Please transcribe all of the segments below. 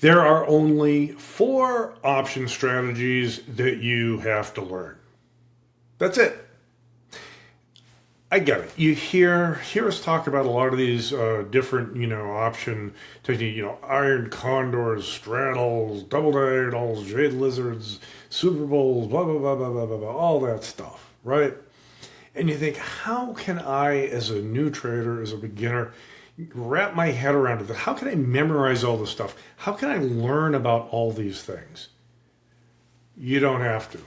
There are only 4 option strategies that you have to learn. That's it. I get it. You hear us talk about a lot of these different, option techniques, iron condors, straddles, double diagonals, jade lizards, Super Bowls, blah, blah, blah, blah, blah, blah, blah, all that stuff, right? And you think, how can I, as a new trader, as a beginner, wrap my head around it? How can I memorize all this stuff? How can I learn about all these things? You don't have to.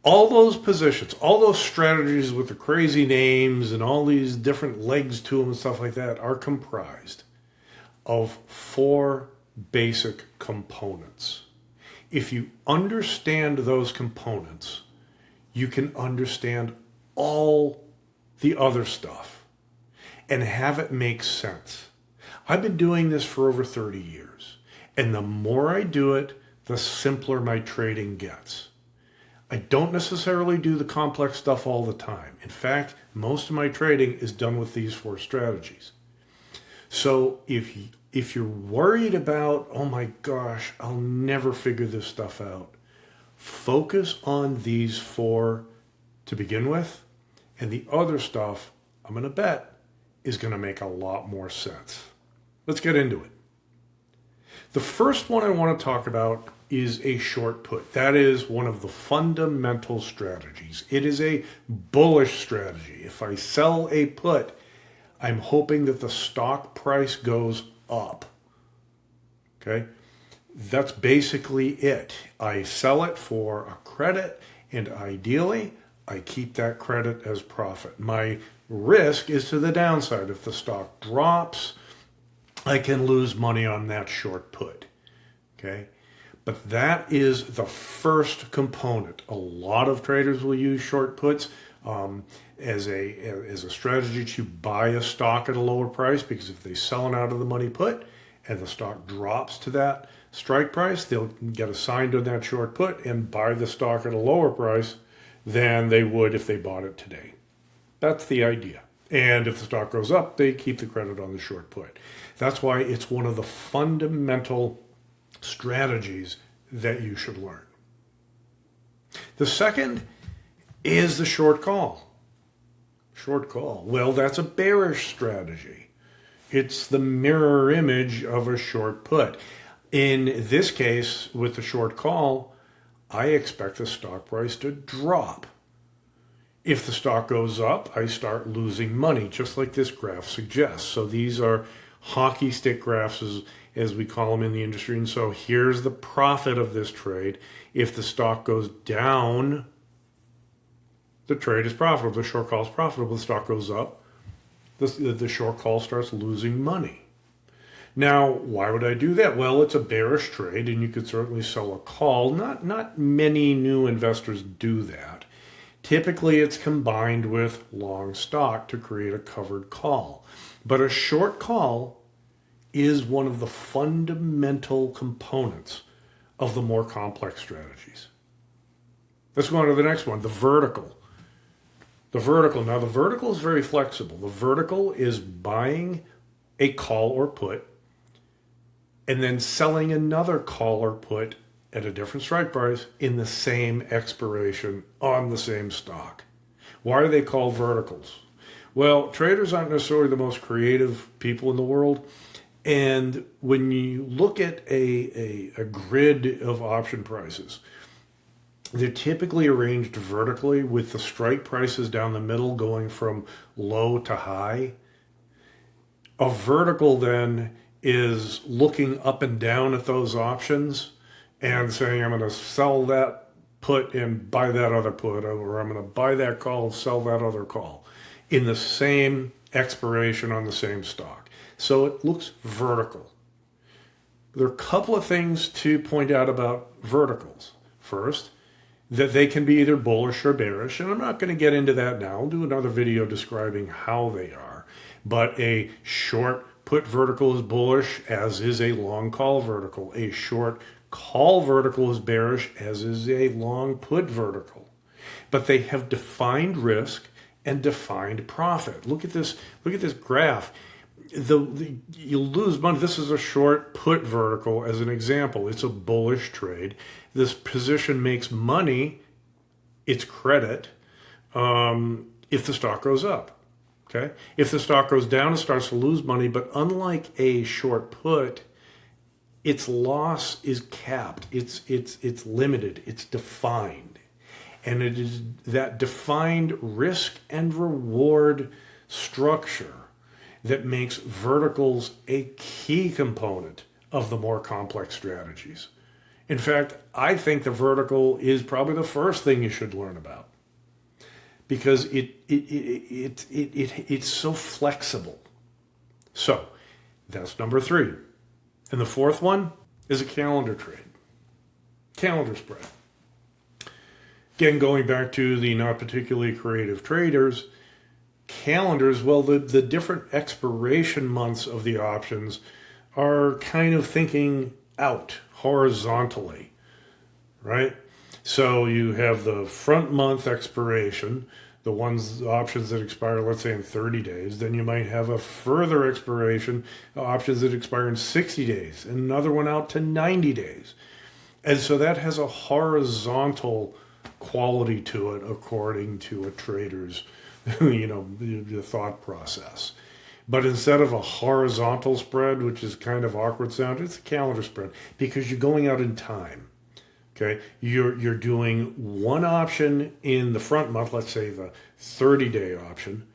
All those positions, all those strategies with the crazy names and all these different legs to them and stuff like that are comprised of 4 basic components. If you understand those components, you can understand all the other stuff and have it make sense. I've been doing this for over 30 years, and the more I do it, the simpler my trading gets. I don't necessarily do the complex stuff all the time. In fact, most of my trading is done with these 4 strategies. So if you're worried about, oh my gosh, I'll never figure this stuff out, focus on these 4 to begin with, and the other stuff, I'm going to bet, is going to make a lot more sense. Let's get into it. The first one I want to talk about is a short put. That is one of the fundamental strategies. It is a bullish strategy. If I sell a put, I'm hoping that the stock price goes up. Okay? That's basically it. I sell it for a credit, and ideally, I keep that credit as profit. My risk is to the downside. If the stock drops, I can lose money on that short put. Okay? But that is the first component. A lot of traders will use short puts as a strategy to buy a stock at a lower price, because if they sell an out of the money put and the stock drops to that strike price, they'll get assigned on that short put and buy the stock at a lower price than they would if they bought it today. That's the idea. And if the stock goes up, they keep the credit on the short put. That's why it's one of the fundamental strategies that you should learn. The second is the short call. Short call. Well, that's a bearish strategy. It's the mirror image of a short put. In this case, with the short call, I expect the stock price to drop. If the stock goes up, I start losing money, just like this graph suggests. So these are hockey stick graphs, as we call them in the industry. And so here's the profit of this trade. If the stock goes down, the trade is profitable. The short call is profitable. The stock goes up, the short call starts losing money. Now, why would I do that? Well, it's a bearish trade, and you could certainly sell a call. Not many new investors do that. Typically, it's combined with long stock to create a covered call. But a short call is one of the fundamental components of the more complex strategies. Let's go on to the next one, the vertical. The vertical. Now, the vertical is very flexible. The vertical is buying a call or put and then selling another call or put at a different strike price in the same expiration on the same stock. Why are they called verticals? Well, traders aren't necessarily the most creative people in the world. And when you look at a grid of option prices, they're typically arranged vertically with the strike prices down the middle going from low to high. A vertical then is looking up and down at those options and saying, I'm going to sell that put and buy that other put, or I'm going to buy that call and sell that other call in the same expiration on the same stock. So it looks vertical. There are a couple of things to point out about verticals. First, that they can be either bullish or bearish, and I'm not going to get into that now. I'll do another video describing how they are. But a short put vertical is bullish, as is a long call vertical. A short call vertical is bearish, as is a long put vertical. But they have defined risk and defined profit. Look at this graph. you'll lose money. This is a short put vertical as an example. It's a bullish trade. This position makes money, it's credit, if the stock goes up. Okay, if the stock goes down, it starts to lose money. But unlike a short put, its loss is capped. It's limited. It's defined, and it is that defined risk and reward structure that makes verticals a key component of the more complex strategies. In fact, I think the vertical is probably the first thing you should learn about, because it's so flexible. So that's number 3. And the fourth one is a calendar trade. Calendar spread. Again, going back to the not particularly creative traders, calendars, well, the different expiration months of the options are kind of thinking out horizontally, right? So you have the front month expiration, the options that expire, let's say, in 30 days. Then you might have a further expiration, options that expire in 60 days, and another one out to 90 days. And so that has a horizontal quality to it according to a trader's, the thought process. But instead of a horizontal spread, which is kind of awkward sound, it's a calendar spread, because you're going out in time. Okay, you're doing one option in the front month, let's say the 30-day option,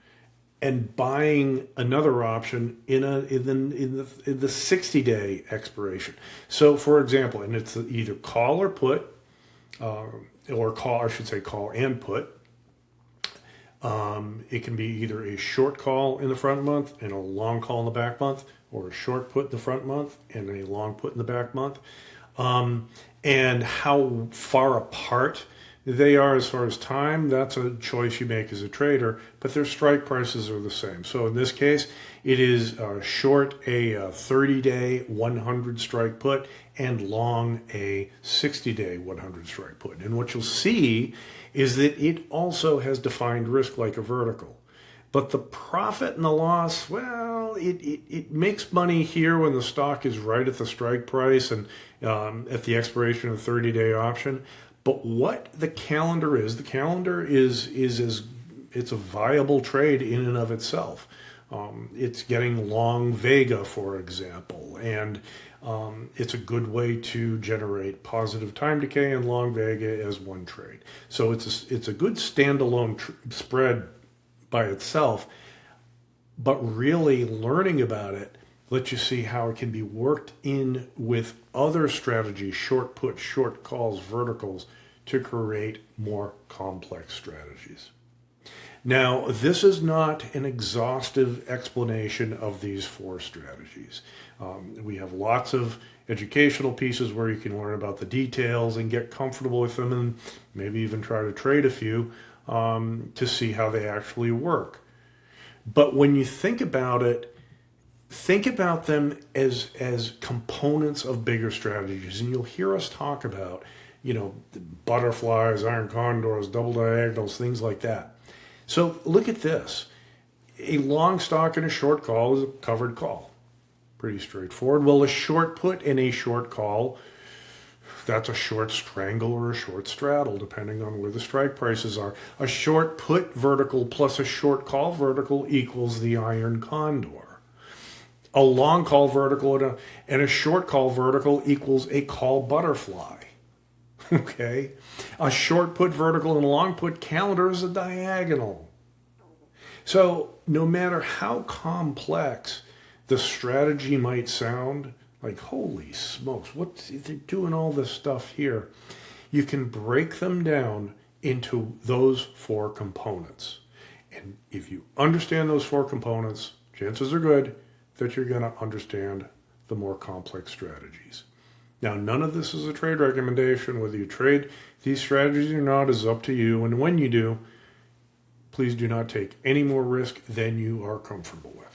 and buying another option in the 60-day expiration. So, for example, and it's either call or put, call and put. It can be either a short call in the front month and a long call in the back month, or a short put in the front month and a long put in the back month. And how far apart they are as far as time, that's a choice you make as a trader, but their strike prices are the same. So in this case, it is short a 30-day 100 strike put and long a 60-day 100 strike put. And what you'll see is that it also has defined risk like a vertical. But the profit and the loss, well, it makes money here when the stock is right at the strike price and at the expiration of the 30-day option. But what the calendar is it's a viable trade in and of itself. It's getting long Vega, for example, and it's a good way to generate positive time decay and long Vega as one trade. So it's a good standalone spread by itself, but really learning about it lets you see how it can be worked in with other strategies, short put, short calls, verticals, to create more complex strategies. Now, this is not an exhaustive explanation of these 4 strategies. We have lots of educational pieces where you can learn about the details and get comfortable with them, and maybe even try to trade a few to see how they actually work. But when you think about it, think about them as components of bigger strategies. And you'll hear us talk about, butterflies, iron condors, double diagonals, things like that. So look at this. A long stock and a short call is a covered call. Pretty straightforward. Well, a short put and a short call, that's a short strangle or a short straddle, depending on where the strike prices are. A short put vertical plus a short call vertical equals the iron condor. A long call vertical and a short call vertical equals a call butterfly. Okay? A short put vertical and a long put calendar is a diagonal. So no matter how complex the strategy might sound, like, holy smokes, they're doing all this stuff here. You can break them down into those 4 components. And if you understand those 4 components, chances are good that you're going to understand the more complex strategies. Now, none of this is a trade recommendation. Whether you trade these strategies or not is up to you. And when you do, please do not take any more risk than you are comfortable with.